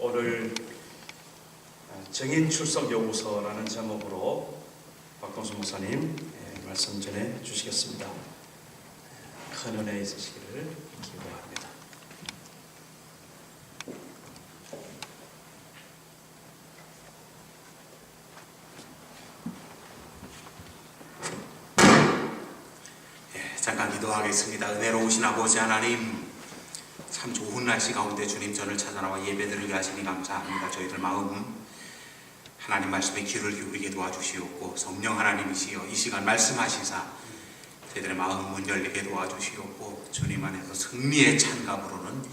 오늘 정인 출석 요구서라는 제목으로 박동수 목사님 말씀 전해 주시겠습니다. 큰 은혜 있으시기를 기도합니다. 잠깐 기도하겠습니다. 은혜로우신 아버지 하나님, 참 좋은 날씨 가운데 주님 전을 찾아나와 예배드리게 하시니 감사합니다. 저희들 마음 하나님 말씀에 귀를 기울이게 도와주시옵고, 성령 하나님이시여 이 시간 말씀하시사 저희들의 마음 문 열리게 도와주시옵고, 주님 안에서 승리의 찬감으로는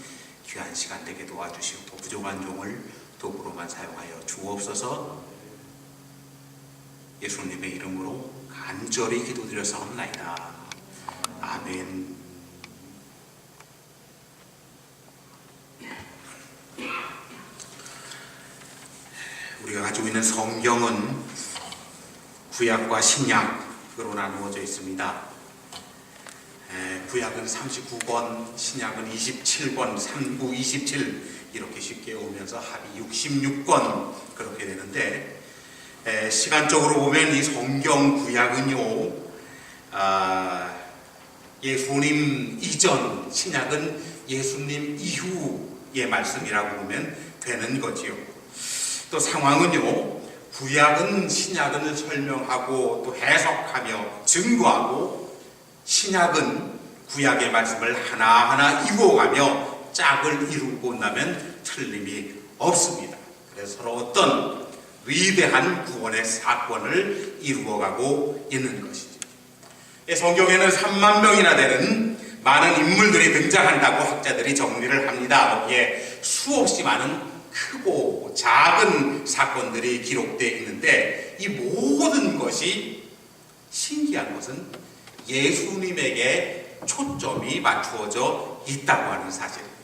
귀한 시간 되게 도와주시옵고, 부족한 종을 도구로만 사용하여 주옵소서. 예수님의 이름으로 간절히 기도드렸사옵나이다. 아멘. 우리가 가지고 있는 성경은 구약과 신약으로 나누어져 있습니다. 구약은 39권, 신약은 27권, 3구 27 이렇게 쉽게 오면서 합이 66권 그렇게 되는데, 시간적으로 보면 이 성경 구약은요, 예수님 이전, 신약은 예수님 이후의 말씀이라고 보면 되는 거지요. 또 상황은요, 구약은 신약을 설명하고 또 해석하며 증거하고, 신약은 구약의 말씀을 하나하나 이루어가며 짝을 이루고 나면 틀림이 없습니다. 그래서 서로 어떤 위대한 구원의 사건을 이루어가고 있는 것이죠. 성경에는 3만 명이나 되는 많은 인물들이 등장한다고 학자들이 정리를 합니다. 거기에 수없이 많은 크고 작은 사건들이 기록되어 있는데, 이 모든 것이 신기한 것은 예수님에게 초점이 맞추어져 있다고 하는 사실입니다.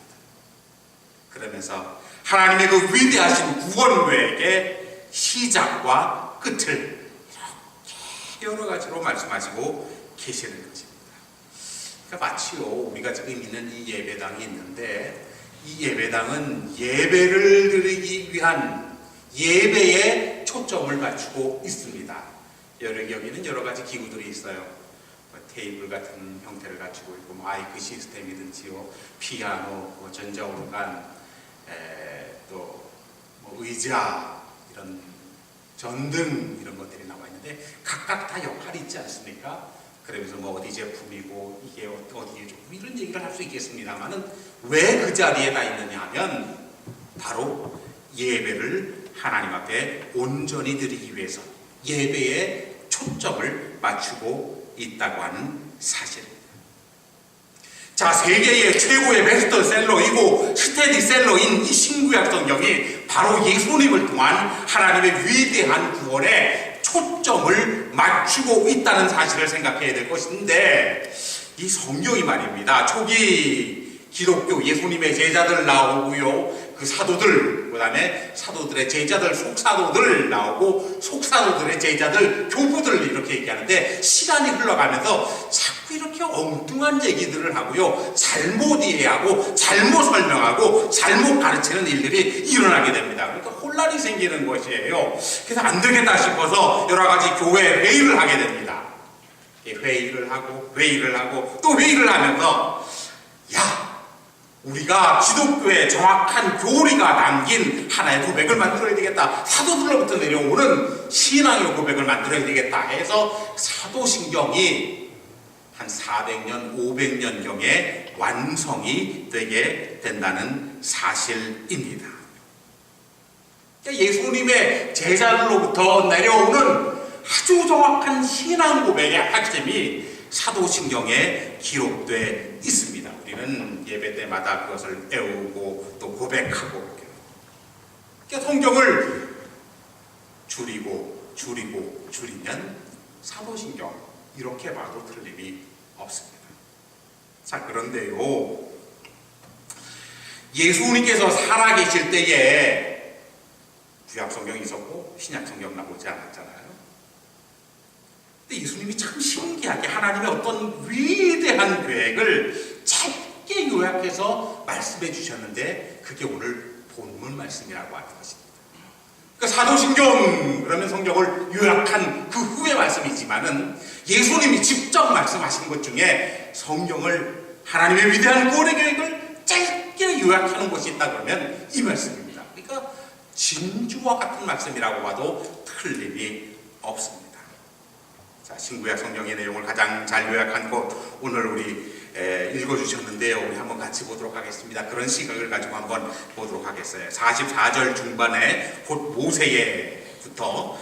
그러면서 하나님의 그 위대하신 구원 계획의 시작과 끝을 이렇게 여러 가지로 말씀하시고 계시는 것입니다. 그러니까 마치요, 우리가 지금 있는 이 예배당이 있는데, 이 예배당은 예배를 드리기 위한 예배에 초점을 맞추고 있습니다. 여기는 여러 가지 기구들이 있어요. 테이블 같은 형태를 갖추고 있고, 마이크 시스템이든지요, 피아노, 전자오르간, 또 의자, 이런 전등 이런 것들이 나와 있는데, 각각 다 역할이 있지 않습니까? 그러면서 어디 제품이고 이게 어디에 좋고 이런 얘기를 할 수 있겠습니다만은, 왜 그 자리에 다 있느냐 하면 바로 예배를 하나님 앞에 온전히 드리기 위해서 예배에 초점을 맞추고 있다고 하는 사실입니다. 자, 세계의 최고의 베스트셀러이고 스테디셀러인 이 신구약 성경이 바로 예수님을 통한 하나님의 위대한 구원에 초점을 맞추고 있다는 사실을 생각해야 될 것인데, 이 성경이 말입니다, 초기 기독교 예수님의 제자들 나오고요, 그 사도들, 그 다음에 사도들의 제자들 속사도들 나오고, 속사도들의 제자들 교부들 이렇게 얘기하는데, 시간이 흘러가면서 자꾸 이렇게 엉뚱한 얘기들을 하고요, 잘못 이해하고 잘못 설명하고 잘못 가르치는 일들이 일어나게 됩니다. 그러니까 혼란이 생기는 것이에요. 그래서 안 되겠다 싶어서 여러 가지 교회 회의를 하게 됩니다. 회의를 하고 또 회의를 하면서, 우리가 기독교의 정확한 교리가 담긴 하나의 고백을 만들어야 되겠다, 사도들로부터 내려오는 신앙의 고백을 만들어야 되겠다 해서 사도신경이 한 400년, 500년경에 완성이 되게 된다는 사실입니다. 예수님의 제자들로부터 내려오는 아주 정확한 신앙 고백의 핵심이 사도신경에 기록되어 있습니다. 우리는 예배 때마다 그것을 애우고 또 고백하고, 그러니까 성경을 줄이면 사도신경 이렇게 봐도 틀림이 없습니다. 자, 그런데요, 예수님께서 살아계실 때에 구약 성경이 있었고 신약 성경 나오지 않았잖아요. 근데 예수님이 참 신기하게 하나님의 어떤 위대한 계획을 짧게 요약해서 말씀해 주셨는데, 그게 오늘 본문 말씀이라고 하는 것입니다. 그러니까 사도신경 그러면 성경을 요약한 그 후의 말씀이지만은 예수님이 직접 말씀하신 것 중에 성경을 하나님의 위대한 구원의 계획을 짧게 요약하는 것이 있다 그러면 이 말씀입니다. 그러니까 진주와 같은 말씀이라고 봐도 틀림이 없습니다. 자, 신구약 성경의 내용을 가장 잘 요약한 것 오늘 우리 읽어주셨는데요. 우리 한번 같이 보도록 하겠습니다. 그런 시각을 가지고 한번 보도록 하겠어요. 44절 중반에 곧 모세에부터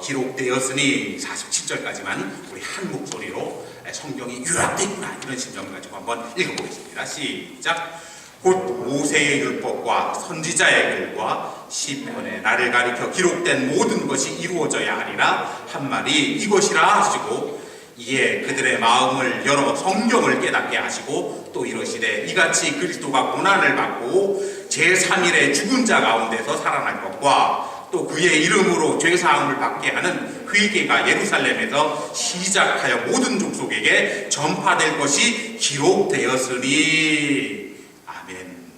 기록되었으니 47절까지만 우리 한 목소리로 성경이 요약되구나 이런 심정을 가지고 한번 읽어보겠습니다. 시작. 곧 모세의 율법과 선지자의 글과 시편에 나를 가리켜 기록된 모든 것이 이루어져야 하리라 한 말이 이것이라 하시고 이에 그들의 마음을 열어 성경을 깨닫게 하시고 또 이러시되 이같이 그리스도가 고난을 받고 제3일에 죽은 자 가운데서 살아날 것과 또 그의 이름으로 죄사함을 받게 하는 회개가 예루살렘에서 시작하여 모든 족속에게 전파될 것이 기록되었으니 아멘.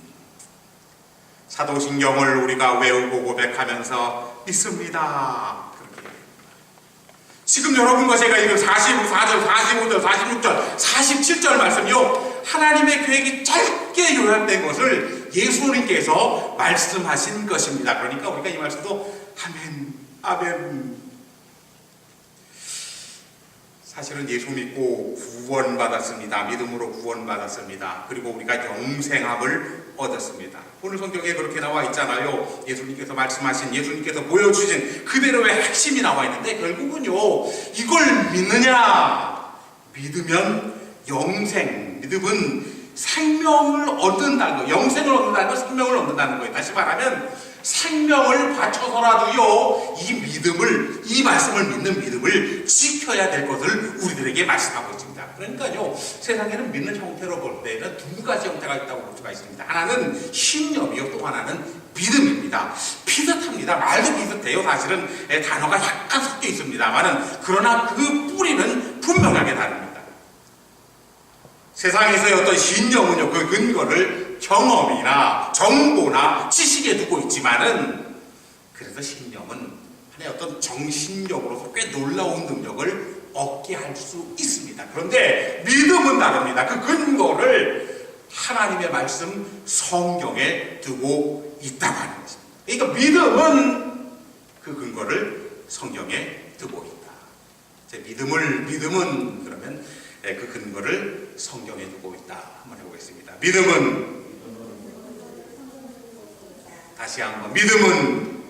사도신경을 우리가 외우고 고백하면서 믿습니다. 지금 여러분과 제가 읽은 44절, 45절, 46절, 47절 말씀이요. 하나님의 계획이 짧게 요약된 것을 예수님께서 말씀하신 것입니다. 그러니까 우리가 이 말씀도 아멘, 아멘. 사실은 예수 믿고 구원받았습니다. 믿음으로 구원받았습니다. 그리고 우리가 영생함을 얻었습니다. 오늘 성경에 그렇게 나와 있잖아요. 예수님께서 말씀하신, 예수님께서 보여주신 그대로의 핵심이 나와 있는데 결국은요, 이걸 믿느냐? 믿으면 영생, 믿음은 생명을 얻는다는 거, 영생을 얻는다는 거, 생명을 얻는다는 거예요. 다시 말하면 생명을 바쳐서라도요, 이 믿음을, 이 말씀을 믿는 믿음을 지켜야 될 것을 우리들에게 말씀하고 있습니다. 그러니까요, 세상에는 믿는 형태로 볼 때는 두 가지 형태가 있다고 볼 수가 있습니다. 하나는 신념이요, 또 하나는 믿음입니다. 비슷합니다. 말도 비슷해요. 사실은 단어가 약간 섞여 있습니다만은, 그러나 그 뿌리는 분명하게 다릅니다. 세상에서의 어떤 신념은요, 그 근거를 경험이나 정보나 지식에 두고 있지만은, 그래서 신념은 하나의 어떤 정신력으로서 꽤 놀라운 능력을 얻게 할 수 있습니다. 그런데 믿음은 다릅니다. 그 근거를 하나님의 말씀 성경에 두고 있다고 하는 것입니다. 그러니까 믿음은 그 근거를 성경에 두고 있다. 믿음은 그러면 그 근거를 성경에 두고 있다. 한번 해보겠습니다. 믿음은, 다시 한번, 믿음은,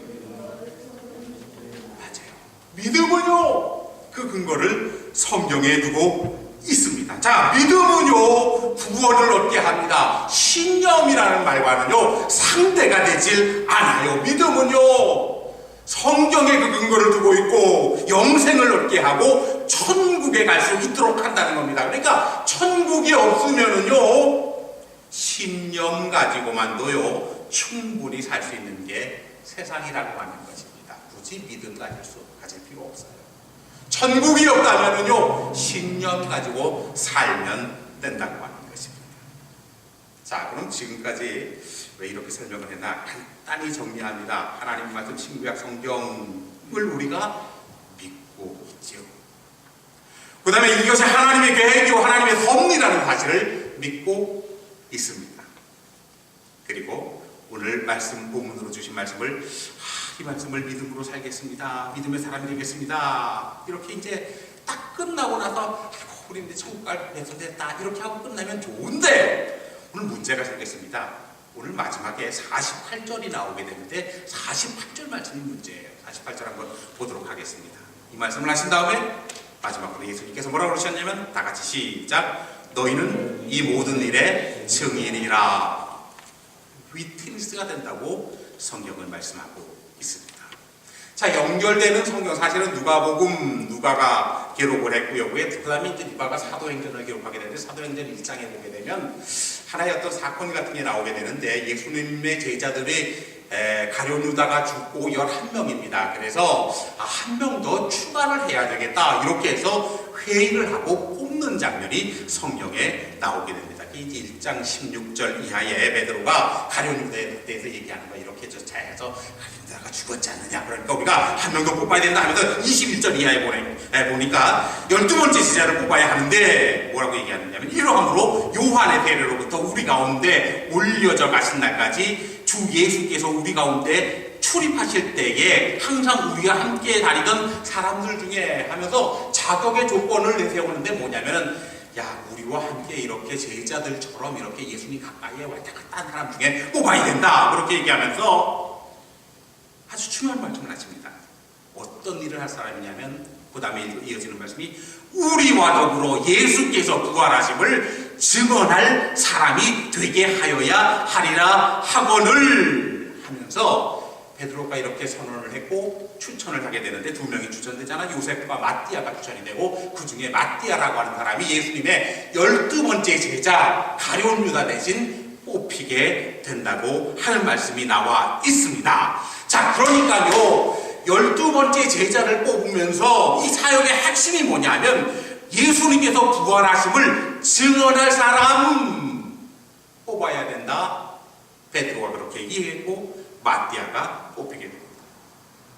맞아요. 믿음은요, 그 근거를 성경에 두고 있습니다. 자, 믿음은요, 구원을 얻게 합니다. 신념이라는 말과는요, 상대가 되질 않아요. 믿음은요, 성경에 그 근거를 두고 있고, 영생을 얻게 하고, 천국에 갈 수 있도록 한다는 겁니다. 그러니까, 천국이 없으면은요, 신념 가지고만도요, 충분히 살 수 있는 게 세상이라고 하는 것입니다. 굳이 믿음 가질 필요 없어요. 천국이 없다면은요, 신념 가지고 살면 된다고 하는 것입니다. 자, 그럼 지금까지 왜 이렇게 설명을 했나? 간단히 정리합니다. 하나님 말씀 신구약 성경을 우리가 믿고 있지요. 그 다음에 이것이 하나님의 계획이고 하나님의 섭리라는 사실을 믿고 있습니다. 그리고 오늘 말씀 본문으로 주신 말씀을 이 말씀을 믿음으로 살겠습니다. 믿음의 사람이 되겠습니다. 이렇게 이제 딱 끝나고 나서 우리 이제 천국 갈 배선됐다 이렇게 하고 끝나면 좋은데 오늘 문제가 생겼습니다. 오늘 마지막에 48절이 나오게 되는데 48절 말씀이 문제예요. 48절 한번 보도록 하겠습니다. 이 말씀을 하신 다음에 마지막으로 예수님께서 뭐라고 그러셨냐면 다 같이 시작. 너희는 이 모든 일의 증인이라. 위트니스가 된다고 성경은 말씀하고 있습니다. 자, 연결되는 성경, 사실은 누가복음, 누가가 기록을 했고요. 그 다음에 이제 누가가 사도행전을 기록하게 되는데 사도행전 1장에 보게 되면 하나의 어떤 사건 같은 게 나오게 되는데 예수님의 제자들이 가룟 유다가 죽고 11명입니다. 그래서 한 명 더 추가를 해야 되겠다. 이렇게 해서 회의를 하고 뽑는 장면이 성경에 나오게 됩니다. 이제 1장 16절 이하에 베드로가 가룟 유다에 대해서 얘기하는 거 이렇게 그래서 내가 죽었지 않느냐. 그러니까 우리가 한 명 더 뽑아야 된다 하면서 21절 이하에 보니까 12번째 제자를 뽑아야 하는데 뭐라고 얘기하느냐면 이러함으로 요한의 세례로부터 우리 가운데 올려져 가신 날까지 주 예수께서 우리 가운데 출입하실 때에 항상 우리와 함께 다니던 사람들 중에 하면서 자격의 조건을 내세우는데 뭐냐면은 야, 우리와 함께 이렇게 제자들처럼 이렇게 예수님 가까이에 왔다 갔다 하는 사람 중에 뽑아야 된다. 그렇게 얘기하면서 아주 중요한 말씀을 하십니다. 어떤 일을 할 사람이냐면 그 다음에 이어지는 말씀이 우리와 더불어 예수께서 부활하심을 증언할 사람이 되게 하여야 하리라 하거늘 하면서 베드로가 이렇게 선언을 했고 추천을 하게 되는데 두 명이 추천되잖아. 요셉과 마띠아가 추천이 되고 그 중에 마띠아라고 하는 사람이 예수님의 12번째 제자 가룟 유다 대신 뽑히게 된다고 하는 말씀이 나와 있습니다. 자, 그러니까요 12번째 제자를 뽑으면서 이 사역의 핵심이 뭐냐면 예수님께서 부활하심을 증언할 사람 뽑아야 된다. 베드로가 그렇게 얘기했고 마띠아가 뽑히게 됩니다.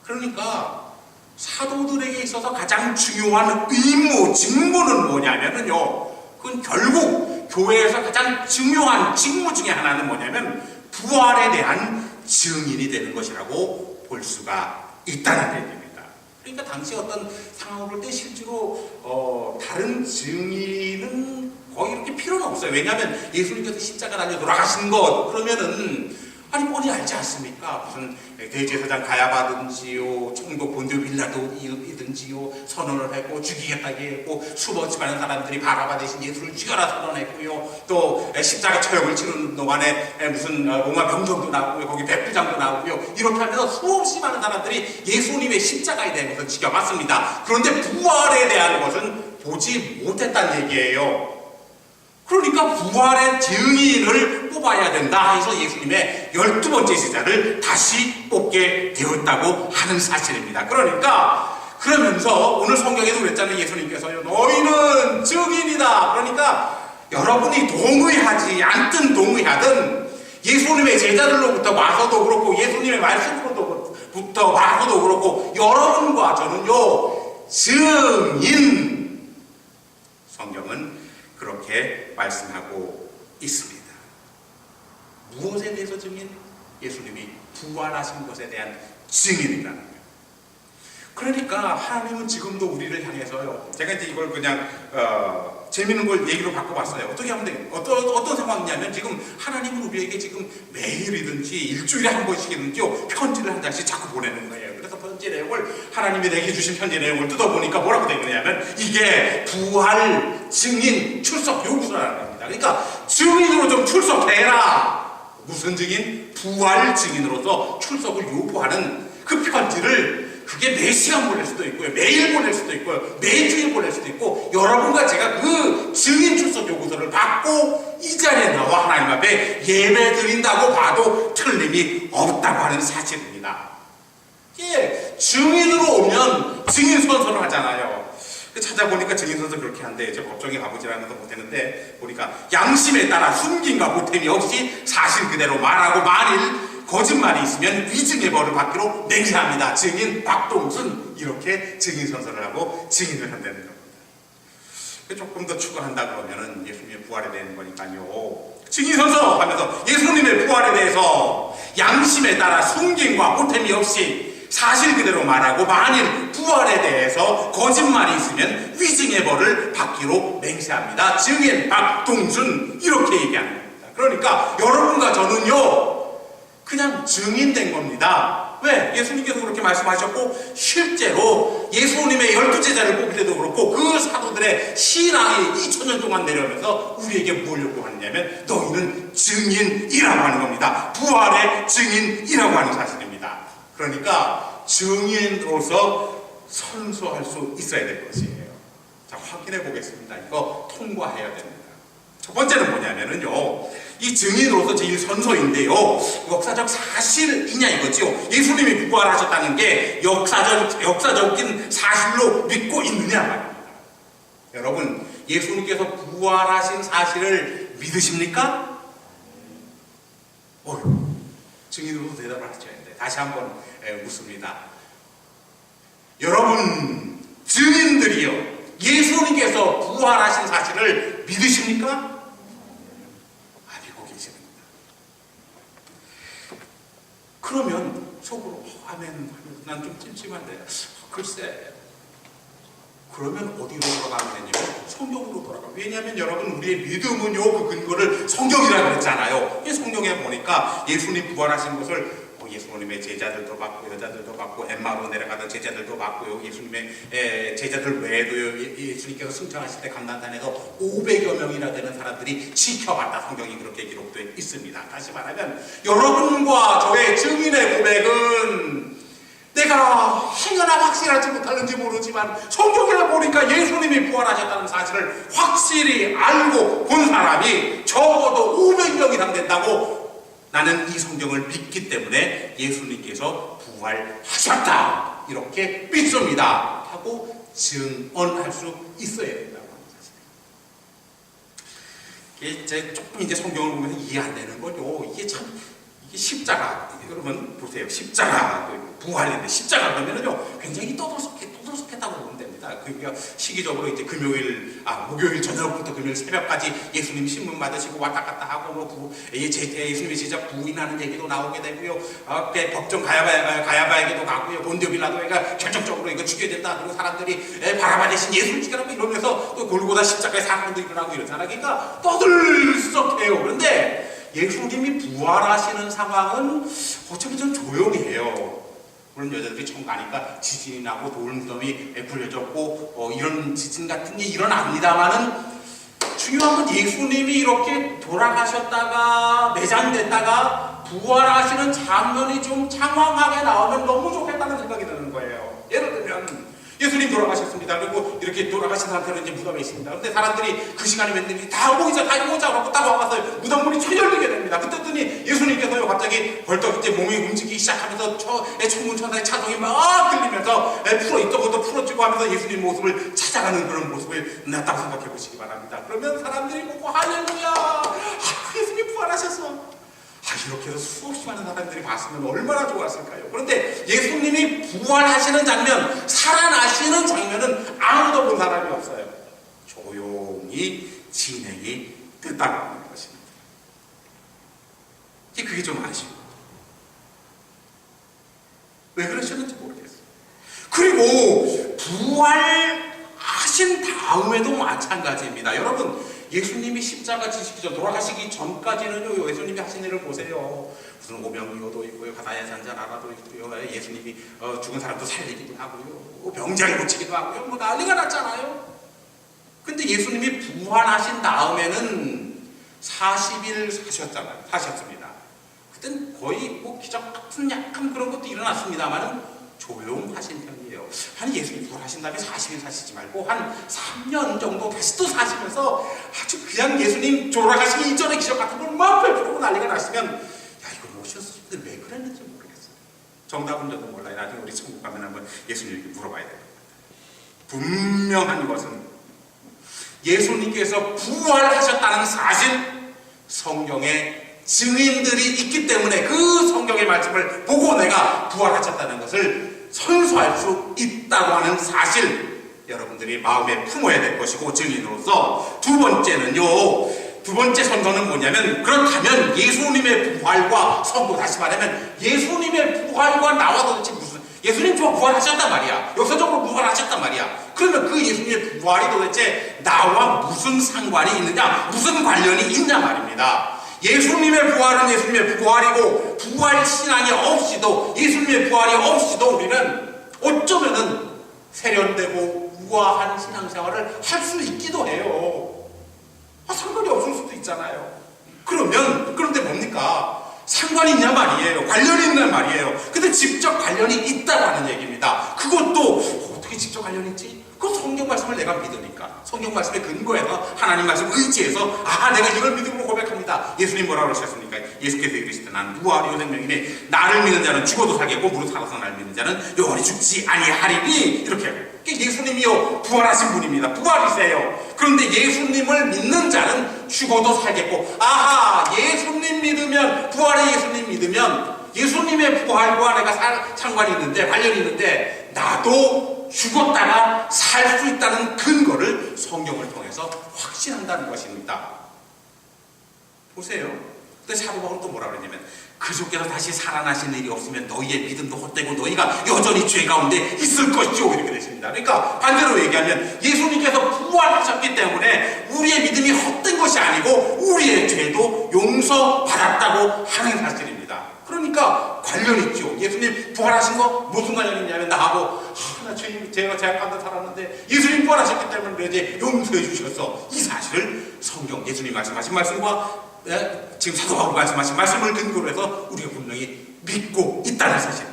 그러니까 사도들에게 있어서 가장 중요한 의무, 직무는 뭐냐면요. 그건 결국 교회에서 가장 중요한 직무 중에 하나는 뭐냐면 부활에 대한 증인이 되는 것이라고 볼 수가 있다는 얘기입니다. 그러니까 당시 어떤 상황을 볼 때 실제로 다른 증인은 거의 이렇게 필요는 없어요. 왜냐하면 예수님께서 십자가 달려 돌아가신 것 그러면은 아니 뻔히 알지 않습니까? 무슨 대제사장 가야바든지요, 총독 본디오 빌라도이든지요 선언을 했고 죽이겠다 했고 수없이 많은 사람들이 바라바 대신 예수를 죽여라 선언했고요. 또 십자가 처형을 치르는 동안에 무슨 로마 병정도 나오고요, 거기 백부장도 나오고요. 이렇게 하면서 수없이 많은 사람들이 예수님의 십자가에 대한 것을 지켜봤습니다. 그런데 부활에 대한 것은 보지 못했다는 얘기예요. 그러니까 부활의 증인을 뽑아야 된다 해서 예수님의 12번째 제자를 다시 뽑게 되었다고 하는 사실입니다. 그러면서 오늘 성경에도 그랬잖아요. 예수님께서요. 너희는 증인이다. 그러니까 여러분이 동의하지 않든 동의하든 예수님의 제자들로부터 와서도 그렇고 예수님의 말씀으로부터 와서도 그렇고 여러분과 저는요. 증인. 성경은 그렇게 말씀하고 있습니다. 무엇에 대해서 증인? 예수님이 부활하신 것에 대한 증인이라는 거예요. 그러니까 하나님은 지금도 우리를 향해서요. 제가 이제 이걸 그냥 재밌는 걸 얘기로 바꿔봤어요. 어떻게 하면 돼요? 어떤 상황이냐면 지금 하나님은 우리에게 지금 매일이든지 일주일에 한 번씩이든지요 편지를 한 장씩 자꾸 보내는 거예요. 그래서 편지 내용을 하나님이 내게 주신 편지 내용을 뜯어보니까 뭐라고 되어 있느냐면 이게 부활 증인 출석 요구서라는 겁니다. 그러니까 증인으로 좀 출석해라. 무슨 증인? 부활 증인으로서 출석을 요구하는 그 편지를 그게 매 시간 보낼 수도 있고요. 매일 보낼 수도 있고요. 매주일 보낼 수도 있고 여러분과 제가 그 증인 출석 요구서를 받고 이 자리에 나와 하나님 앞에 예배 드린다고 봐도 틀림이 없다고 하는 사실입니다. 예, 증인으로 오면 증인 선서를 하잖아요. 찾아보니까 증인 선서 그렇게 한데 저 법정에 가보지라는 것도 못했는데 보니까 양심에 따라 숨김과 보탬이 없이 사실 그대로 말하고 만일 거짓말이 있으면 위증의 벌을 받기로 맹세합니다. 증인 박동순 이렇게 증인 선서를 하고 증인을 한다는 겁니다. 조금 더 추가한다 그러면은 예수님의 부활에 대한 거니까요. 증인 선서 하면서 예수님의 부활에 대해서 양심에 따라 숨김과 보탬이 없이 사실 그대로 말하고 만일 부활에 대해서 거짓말이 있으면 위증의 벌을 받기로 맹세합니다. 증인 박동순 이렇게 얘기하는 겁니다. 그러니까 여러분과 저는요 그냥 증인된 겁니다. 왜? 예수님께서 그렇게 말씀하셨고 실제로 예수님의 12제자를 뽑을 때도 그렇고 그 사도들의 신앙이 2000년 동안 내려오면서 우리에게 뭘 요구하느냐면 너희는 증인이라고 하는 겁니다. 부활의 증인이라고 하는 사실입니다. 그러니까 증인으로서 선서할 수 있어야 될 것이에요. 자, 확인해 보겠습니다. 이거 통과해야 됩니다. 첫 번째는 뭐냐면은요, 이 증인으로서 제일 선서인데요, 역사적 사실이냐 이거죠. 예수님이 부활하셨다는 게 역사적인 사실로 믿고 있느냐 말입니다. 여러분, 예수님께서 부활하신 사실을 믿으십니까? 증인으로도 대답을 하셔야 돼. 다시 한번 묻습니다. 여러분 증인들이요, 예수님께서 부활하신 사실을 믿으십니까? 믿고 계십니다. 그러면 속으로 아멘, 난 좀 찜찜한데 글쎄, 그러면 어디로 돌아가면 되냐면 성경으로 돌아가요. 왜냐하면 여러분, 우리의 믿음은요, 그 근거를 성경이라고 했잖아요. 이 성경에 보니까 예수님 부활하신 것을 예수님의 제자들도 봤고 여자들도 봤고 엠마로 내려가던 제자들도 봤고요. 예수님의 제자들 외에도요, 예수님께서 승천하실 때 감난산에서 500여 명이나 되는 사람들이 지켜봤다. 성경이 그렇게 기록되어 있습니다. 다시 말하면 여러분과 저의 증인의 고백은 내가 행여나 확실하지 못하는지 모르지만 성경에 보니까 예수님이 부활하셨다는 사실을 확실히 알고 본 사람이 적어도 500명 이상 된다고 나는 이 성경을 믿기 때문에 예수님께서 부활하셨다, 이렇게 믿습니다 하고 증언할 수 있어야 된다고 하는 사실. 이게 조금 이제 성경을 보면서 이해 안 되는 거죠. 이게 십자가, 여러분 보세요. 십자가, 부활인데 십자가 그러면은요 굉장히 떠들썩했다고 보면 됩니다. 그러니까 시기적으로 이제 목요일 저녁부터 금요일 새벽까지 예수님 신문 받으시고 왔다 갔다 하고 예수님의 제자 부인하는 얘기도 나오게 되고요. 법정 가야바에게도 가고요. 본디오 빌라도가 결정적으로 이거 죽여야 된다. 그리고 사람들이 바라바 대신 예수를 죽여라고 이러면서 또 골고다 십자가에 사람도 일어나고 이러잖아요. 그러니까 떠들썩해요. 그런데 예수님이 부활하시는 상황은 어쩌면 좀 조용해요. 물론 여자들이 처음 가니까 지진이 나고 돌무덤이 굴려졌고 이런 지진 같은 게 일어납니다만은, 중요한 건 예수님이 이렇게 돌아가셨다가 매장됐다가 부활하시는 장면이 좀 장황하게 나오면 너무 좋겠다는 생각이 드는 거예요. 예를 들면 예수님 돌아가셨습니다. 그리고 이렇게 돌아가신 상태로 이제 무덤에 있습니다. 근데 사람들이 그 시간에 웬일이 다 모이자 그러고 딱 와봤어요. 무덤문이 쳐 열리게 됩니다. 그랬더니 예수님께서요 갑자기 벌떡 이제 몸이 움직이기 시작하면서 천군천사의 차동이 막 들리면서 있던 것도 풀어지고 하면서 예수님 모습을 찾아가는 그런 모습을 낫다고 생각해 보시기 바랍니다. 그러면 사람들이 보고 할렐루야, 예수님 부활하셨어. 이렇게 해서 수없이 많은 사람들이 봤으면 얼마나 좋았을까요? 그런데 예수님이 부활하시는 장면, 살아나시는 장면은 아무도 본 사람이 없어요. 조용히 진행이 됐다고 하는 것입니다. 그게 좀 아쉬워요. 왜 그러셨는지 모르겠어요. 그리고 부활하신 다음에도 마찬가지입니다. 여러분, 예수님이 십자가 지시기 전, 돌아가시기 전까지는요, 예수님이 하신 일을 보세요. 무슨 오병이어도 있고요, 바다의 잔잔하라도 있고요, 예수님이 죽은 사람도 살리기도 하고요, 병자를 고치기도 하고요, 난리가 났잖아요. 근데 예수님이 부활하신 다음에는 40일 사셨습니다. 그땐 거의 기적 같은 약간 그런 것도 일어났습니다만은 조용하신 편이에요. 예수님 부활하신 다음에 40일 사시지 말고 한 3년 정도 다시 또 사시면서 아주 그냥 예수님 돌아가시기 이전의 기적 같은 걸 막 펼치고 난리가 났으면, 이거 모셨을 때 왜 그랬는지 모르겠어요. 정답은 저도 몰라요. 나중에 우리 천국 가면 한번 예수님께 물어봐야 됩니다. 분명한 것은 예수님께서 부활하셨다는 사실, 성경에 증인들이 있기 때문에 그 성경의 말씀을 보고 내가 부활하셨다는 것을 선수할 수 있다고 하는 사실, 여러분들이 마음에 품어야 될 것이고, 증인으로서 두 번째 선서는 뭐냐면, 그렇다면 예수님의 부활과 성도, 다시 말하면 예수님의 부활과 나와 도대체 예수님 부활하셨단 말이야. 역사적으로 부활하셨단 말이야. 그러면 그 예수님의 부활이 도대체 나와 무슨 상관이 있느냐, 무슨 관련이 있냐 말입니다. 예수님의 부활은 예수님의 부활이고, 부활 신앙이 없이도, 예수님의 부활이 없이도 우리는 어쩌면은 세련되고 우아한 신앙생활을 할 수 있기도 해요. 상관이 없을 수도 있잖아요. 그런데 뭡니까? 상관이 있냐 말이에요. 관련이 있냐 말이에요. 근데 직접 관련이 있다고 하는 얘기입니다. 그것도 어떻게 직접 관련이 있지? 그 성경 말씀을 내가 믿으니까, 성경 말씀에 근거해서 하나님 말씀 의지해서 내가 이걸 믿음으로 고백합니다. 예수님 뭐라고 그러셨습니까? 예수께서 이르시되 나는 부활이요 생명이니 나를 믿는 자는 죽어도 살겠고 무릇 살아서 나를 믿는 자는 영원히 죽지 아니하리니, 이렇게. 예수님이요 부활하신 분입니다. 부활이세요. 그런데 예수님을 믿는 자는 죽어도 살겠고, 예수님 믿으면, 부활의 예수님 믿으면 예수님의 부활과 내가 상관이 있는데, 관련이 있는데, 나도 죽었다가 살 수 있다는 근거를 성경을 통해서 확신한다는 것입니다. 보세요. 근데 사도 바울은 또 뭐라 그러냐면, 그주께서 다시 살아나신 일이 없으면 너희의 믿음도 헛되고 너희가 여전히 죄 가운데 있을 것이죠. 이렇게 되십니다. 그러니까 반대로 얘기하면 예수님께서 부활하셨기 때문에 우리의 믿음이 헛된 것이 아니고 우리의 죄도 용서받았다고 하는 사실입니다. 그러니까 관련 있죠. 예수님 부활하신 거 무슨 관련이 있냐면 나하고 나 제가 가운데 살았는데 예수님 부활하셨기 때문에 이제 용서해 주셨어. 이 사실을 성경 예수님 말씀하신 말씀과 지금 사도 바울이 말씀하신 말씀을 근거로 해서 우리가 분명히 믿고 있다는 사실입니다.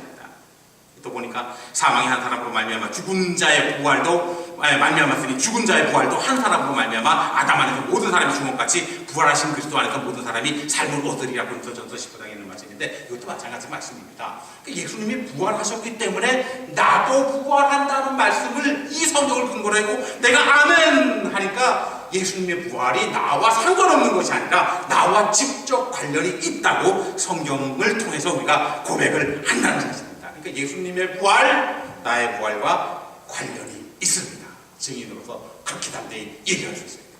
또 보니까 사망이 한 사람으로 말미암아 죽은 자의 부활도 말미암았으니 죽은 자의 부활도 한 사람으로 말미암아 아담 안에서 모든 사람이 주목같이 부활하신 그리스도 안에서 모든 사람이 삶을 얻으리라고 전서 19장에 있는 말씀인데 이것도 마찬가지 말씀입니다. 예수님이 부활하셨기 때문에 나도 부활한다는 말씀을 이 성경을 근거로 하고 내가 아멘 하니까 예수님의 부활이 나와 상관없는 것이 아니라 나와 직접 관련이 있다고 성경을 통해서 우리가 고백을 한다는 사실입니다. 그러니까 예수님의 부활, 나의 부활과 관련이 있습니다. 증인으로서 그렇게 담대히 얘기할 수 있습니다.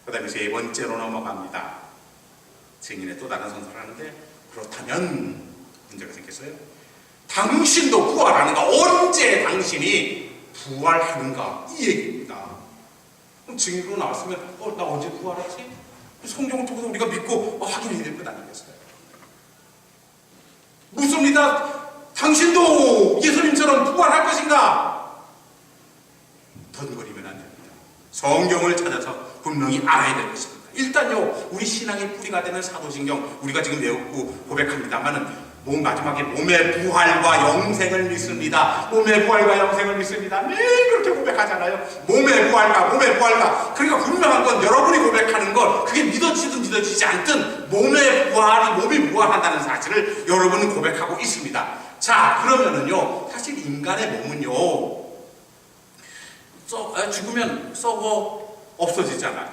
그 다음에 세 번째로 넘어갑니다. 증인의 또 다른 선서를 하는데 그렇다면 문제가 생겼어요. 당신도 부활하는가? 언제 당신이 부활하는가? 이 얘기입니다. 그럼 증인으로 나왔으면 나 언제 부활하지? 성경을 통해서 우리가 믿고 확인해야 될 것 아니겠어요? 묻습니다. 당신도 예수님처럼 부활할 것인가? 던거리면 안 됩니다. 성경을 찾아서 분명히 알아야 될 것입니다. 일단요, 우리 신앙의 뿌리가 되는 사도신경 우리가 지금 외우고 고백합니다만은 마지막에 몸의 부활과 영생을 믿습니다. 몸의 부활과 영생을 믿습니다. 매일 그렇게 고백하잖아요. 몸의 부활과. 그러니까 분명한 건 여러분이 고백하는 건 그게 믿어지든 믿어지지 않든 몸이 부활한다는 사실을 여러분은 고백하고 있습니다. 자, 그러면은요, 사실 인간의 몸은요, 죽으면 썩어 없어지잖아요.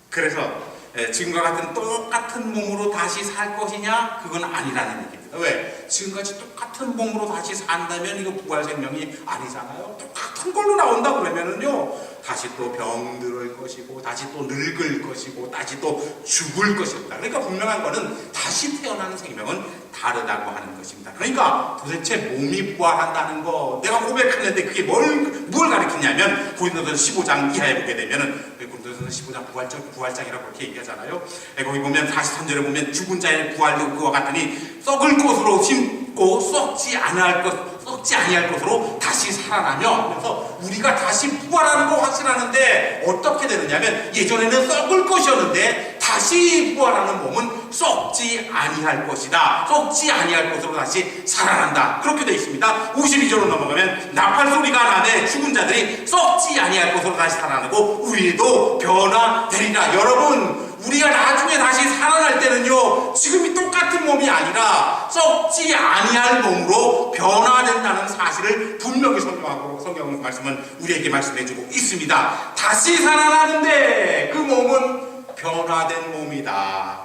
그래서 지금과 같은 똑같은 몸으로 다시 살 것이냐? 그건 아니라는 얘기입니다. 왜? 지금같이 똑같은 몸으로 다시 산다면 이거 부활 생명이 아니잖아요. 똑같은 걸로 나온다 그러면은요, 다시 또 병들을 것이고, 다시 또 늙을 것이고, 다시 또 죽을 것입니다. 그러니까 분명한 거는 다시 태어나는 생명은 다르다고 하는 것입니다. 그러니까 도대체 몸이 부활한다는 거, 내가 고백하는데 그게 뭘 가리키냐면, 고린도전서 15장 이하에 보게 되면은, 고린도전서 15장 부활장이라고 그렇게 얘기하잖아요. 거기 보면 43절에 보면 죽은 자의 부활도 그와 같으니 썩을 것으로 심고 썩지 아니할 것으로 다시 살아나며, 그래서 우리가 다시 부활하는 거 확신하는데 어떻게 되느냐면 예전에는 썩을 것이었는데 다시 부활하는 몸은 썩지 아니할 것이다. 썩지 아니할 것으로 다시 살아난다. 그렇게 되어 있습니다. 52절로 넘어가면 나팔 소리가 나네 죽은 자들이 썩지 아니할 것으로 다시 살아나고 우리도 변화되리라. 여러분, 우리가 나중에 다시 살아날 때는요, 지금이 똑같은 몸이 아니라 썩지 아니할 몸으로 변화된다는 사실을 분명히 성경 말씀은 우리에게 말씀해주고 있습니다. 다시 살아나는데 그 몸은 변화된 몸이다.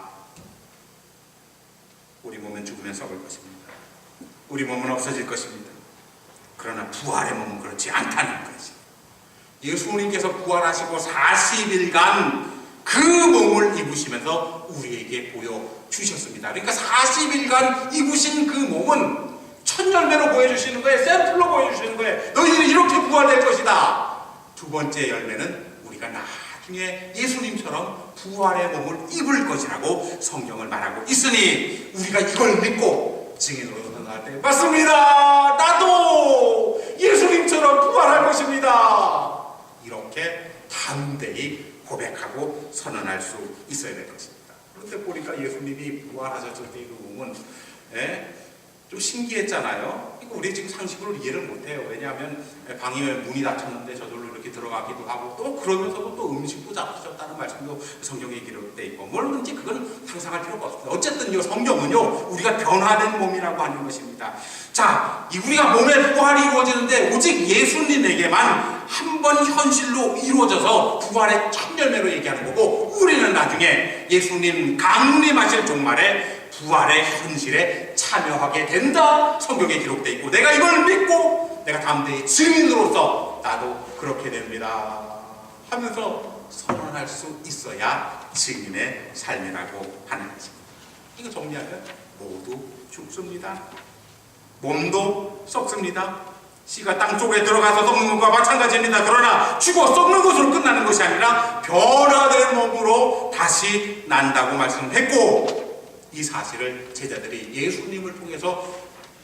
우리 몸은 죽으면 썩을 것입니다. 우리 몸은 없어질 것입니다. 그러나 부활의 몸은 그렇지 않다는 것이, 예수님께서 부활하시고 40일간 그 몸을 입으시면서 우리에게 보여주셨습니다. 그러니까 40일간 입으신 그 몸은 첫 열매로 보여주시는 거예요. 샘플로 보여주시는 거예요. 너희들이 이렇게 부활될 것이다. 두 번째 열매는 우리가 나중에 예수님처럼 부활의 몸을 입을 것이라고 성경을 말하고 있으니 우리가 이걸 믿고 증인으로 선언할 때 맞습니다. 나도 예수님처럼 부활할 것입니다. 이렇게 담대히 고백하고 선언할 수 있어야 될 것입니다. 그런데 보니까 예수님이 부활하셨을 때 그 몸은 좀 신기했잖아요. 이거 우리 지금 상식으로 이해를 못해요. 왜냐하면 방에 문이 닫혔는데 저절로 이렇게 들어가기도 하고 또 그러면서도 또 음식도 잡수셨다는 말씀도 성경에 기록되어 있고 뭐든지 그건 상상할 필요가 없습니다. 어쨌든요, 성경은요, 우리가 변화된 몸이라고 하는 것입니다. 자, 우리가 몸의 부활이 이루어지는데 오직 예수님에게만 한 번 현실로 이루어져서 부활의 첫 열매로 얘기하는 거고, 우리는 나중에 예수님 강림하실 종말에 부활의 현실에 참여하게 된다. 성경에 기록되어 있고 내가 이걸 믿고 내가 담대히 증인으로서 나도 그렇게 됩니다 하면서 선언할 수 있어야 증인의 삶이라고 하는 것입니다. 이거 정리하면 모두 죽습니다. 몸도 썩습니다. 씨가 땅 속에 들어가서 썩는 것과 마찬가지입니다. 그러나 죽어 썩는 것으로 끝나는 것이 아니라 변화된 몸으로 다시 난다고 말씀했고, 이 사실을 제자들이 예수님을 통해서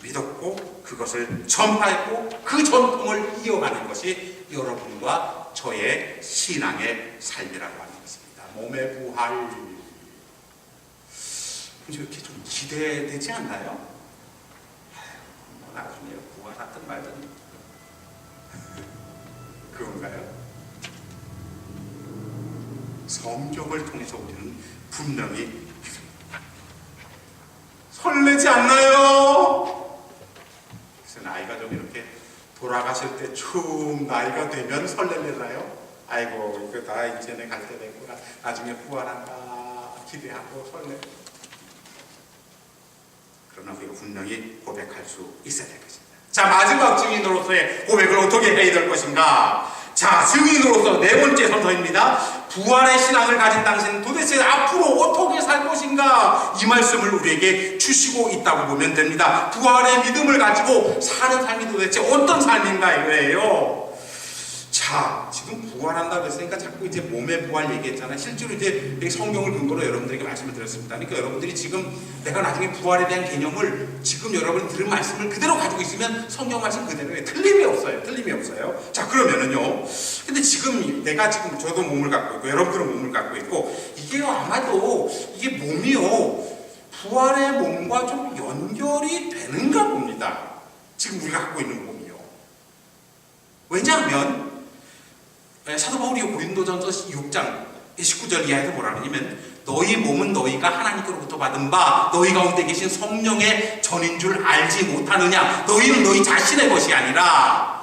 믿었고 그것을 전파했고 그 전통을 이어가는 것이 여러분과 저의 신앙의 삶이라고 하는 것입니다. 몸의 부활, 이렇게 좀 기대되지 않나요? 나중에 부활하든 말든 그건가요? 성경을 통해서 우리는 분명히 설레지 않나요? 그래서 나이가 좀 이렇게 돌아가실 때 좀 나이가 되면 설렐래나요? 아이고 이거 다 이제는 갈 때 됐구나, 나중에 부활한다 기대하고 설레. 그러나 우리가 분명히 고백할 수 있어야 될 것입니다. 자, 마지막 증인으로서의 고백을 어떻게 해야 될 것인가? 자, 증인으로서 네 번째 선서입니다. 부활의 신앙을 가진 당신은 도대체 앞으로 어떻게 살 것인가? 이 말씀을 우리에게 주시고 있다고 보면 됩니다. 부활의 믿음을 가지고 사는 삶이 도대체 어떤 삶인가 이거예요. 자, 지금 부활한다고 했으니까 자꾸 이제 몸의 부활 얘기했잖아요. 실제로 이제 성경을 근거로 여러분들에게 말씀을 드렸습니다. 그러니까 여러분들이 지금 내가 나중에 부활에 대한 개념을 지금 여러분이 들은 말씀을 그대로 가지고 있으면 성경 말씀 그대로에 틀림이 없어요. 틀림이 없어요. 자, 그러면은요. 근데 지금 내가 지금 저도 몸을 갖고 있고 여러분들은 몸을 갖고 있고 이게 아마도 이게 몸이요. 부활의 몸과 좀 연결이 되는가 봅니다. 지금 우리가 갖고 있는 몸이요. 왜냐하면 사도 바울이 고린도전서 6장 19절 이하에서 뭐라 하냐면 너희 몸은 너희가 하나님께로부터 받은 바 너희 가운데 계신 성령의 전인 줄 알지 못하느냐. 너희는 너희 자신의 것이 아니라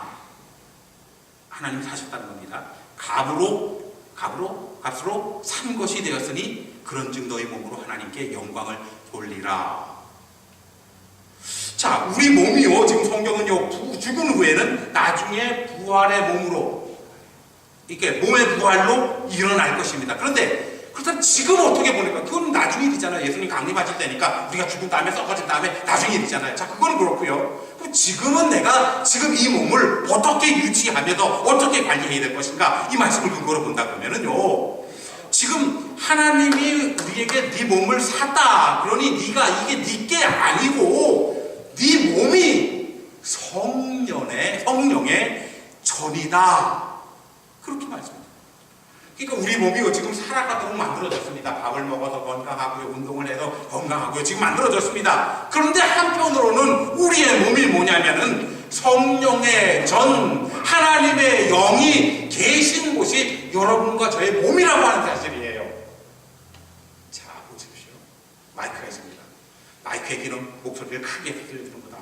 하나님이 사셨다는 겁니다. 값으로 산 것이 되었으니 그런즉 너희 몸으로 하나님께 영광을 돌리라. 자, 우리 몸이요, 지금 성경은요, 죽은 후에는 나중에 부활의 몸으로 이렇게 몸의 부활로 일어날 것입니다. 그런데 그렇다면 지금 어떻게 보니까 그건 나중 일이잖아요. 예수님 강림하실 때니까 우리가 죽은 다음에 썩어진 다음에 나중 일이잖아요. 자, 그건 그렇고요. 그럼 지금은 내가 지금 이 몸을 어떻게 유지하면서 어떻게 관리해야 될 것인가? 이 말씀을 근거로 본다 그러면은요, 지금 하나님이 우리에게 네 몸을 샀다. 그러니 네가 이게 네 게 아니고 네 몸이 성령의 전이다. 그렇게 말씀합니다. 그러니까 우리 몸이 지금 살아가도록 만들어졌습니다. 밥을 먹어서 건강하고요, 운동을 해서 건강하고요, 지금 만들어졌습니다. 그런데 한편으로는 우리의 몸이 뭐냐면은 성령의 전, 하나님의 영이 계신 곳이 여러분과 저의 몸이라고 하는 사실이에요. 자, 보십시오. 마이크가 있습니다. 마이크의 귀는 목소리를 크게 들려주는 거다.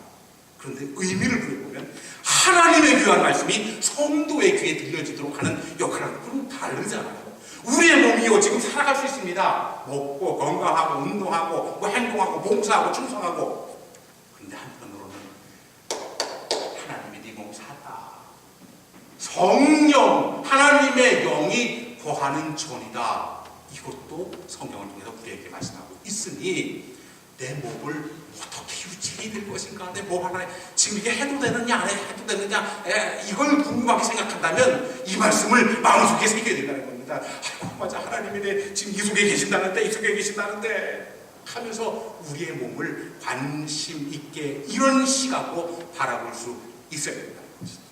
그런데 의미를 부여보면 하나님의 귀한 말씀이 성도의 귀에 들려지도록 하는 역할은 그럼 다르잖아요. 우리의 몸이요, 지금 살아갈 수 있습니다. 먹고 건강하고 운동하고 뭐 행동하고 봉사하고 충성하고. 그런데 한편으로는 하나님이 네 몸 샀다. 성령, 하나님의 영이 거하는 전이다. 이것도 성경을 통해서 우리에게 말씀하고 있으니 내 몸을 어떻게 유지해야 될 것인가? 내 몸 하나에 지금 이게 해도 되느냐 안 해도 되느냐, 이걸 궁금하게 생각한다면 이 말씀을 마음속에 새겨야 된다는 겁니다. 아이고, 맞아, 하나님이 내 지금 이 속에 계신다는데, 이 속에 계신다는데 하면서 우리의 몸을 관심 있게 이런 시각으로 바라볼 수 있어야 된다는 것입니다.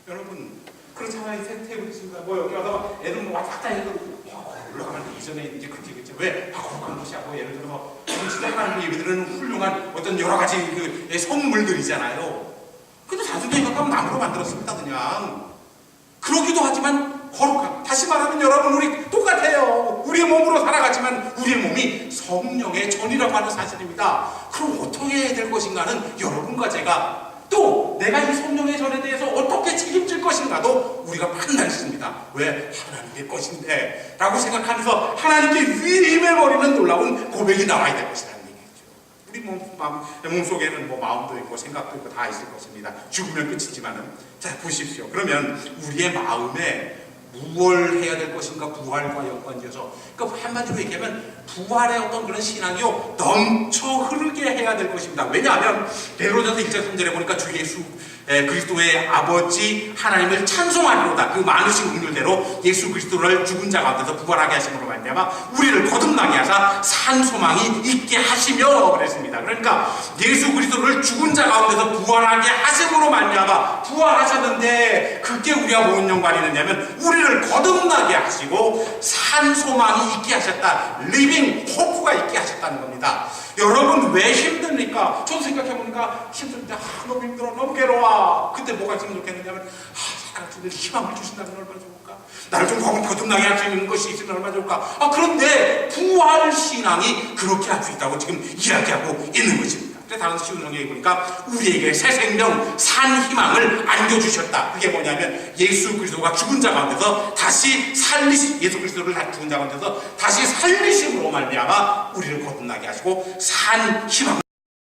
여러분, 그렇잖아요. 태우겠습니다. 뭐 여기 와서 애들 뭐 왔다 갔다 해도 올라가는데 이전에 이제 그렇게 했죠. 왜? 거룩한 것이 하고, 예를 들어서 진짜 하나님이 예배드리는 훌륭한 어떤 여러 가지 그 성물들이잖아요. 근데 단순히 생각하면 나무로 만들었습니다. 그냥 그러기도 하지만 거룩한, 다시 말하면 여러분 우리 똑같아요. 우리의 몸으로 살아가지만 우리의 몸이 성령의 전이라고 하는 사실입니다. 그럼 어떻게 해야 될 것인가는 여러분과 제가, 또 내가 이 성령의 전에 대해서 어떻게 책임질 것인가도 우리가 판단했습니다. 왜? 하나님의 것인데 라고 생각하면서 하나님께 위임해버리는 놀라운 고백이 나와야 될 것이다. 우리 몸속에는 뭐 마음도 있고 생각도 있고 다 있을 것입니다. 죽으면 끝이지만은. 자, 보십시오. 그러면 우리의 마음에 무엇을 해야 될 것인가? 부활과 연관지어서, 그러니까 한마디로 얘기하면 부활의 어떤 그런 신앙이요 넘쳐 흐르게 해야 될 것입니다. 왜냐하면 베드로전서 1장 3절에 보니까 주 예수 그리스도의 아버지 하나님을 찬송하리로다. 그 많으신 긍휼대로 예수 그리스도를 죽은 자 가운데서 부활하게 하심으로 말미암아 우리를 거듭나게 하사 산 소망이 있게 하시며 그랬습니다. 그러니까 예수 그리스도를 죽은 자 가운데서 부활하게 하심으로 말미암아 부활하셨는데 그게 우리가 뭔 연관이 있느냐면 우리를 거듭나게 하시고 산 소망이 있게 하셨다. 리빙 호프가 있게 하셨다는 겁니다. 여러분 왜 힘듭니까? 저도 생각해보니까 힘들 때 너무 힘들어, 너무 괴로워. 그때 뭐가 있으면 좋겠느냐면 살아갈 희망을 주신다면 얼마나 좋을까? 나를 좀 거듭나게 할 수 있는 것이 있으면 얼마나 좋을까? 그런데 부활신앙이 그렇게 할 수 있다고 지금 이야기하고 있는 것입니다. 그래서 다른 쉬운 성경에 보니까 우리에게 새 생명, 산 희망을 안겨주셨다. 그게 뭐냐면 예수 그리스도가 죽은 자 가운데서 다시 예수 그리스도를 죽은 자 가운데서 다시 살리심으로 말미암아 우리를 거듭나게 하시고 산 희망을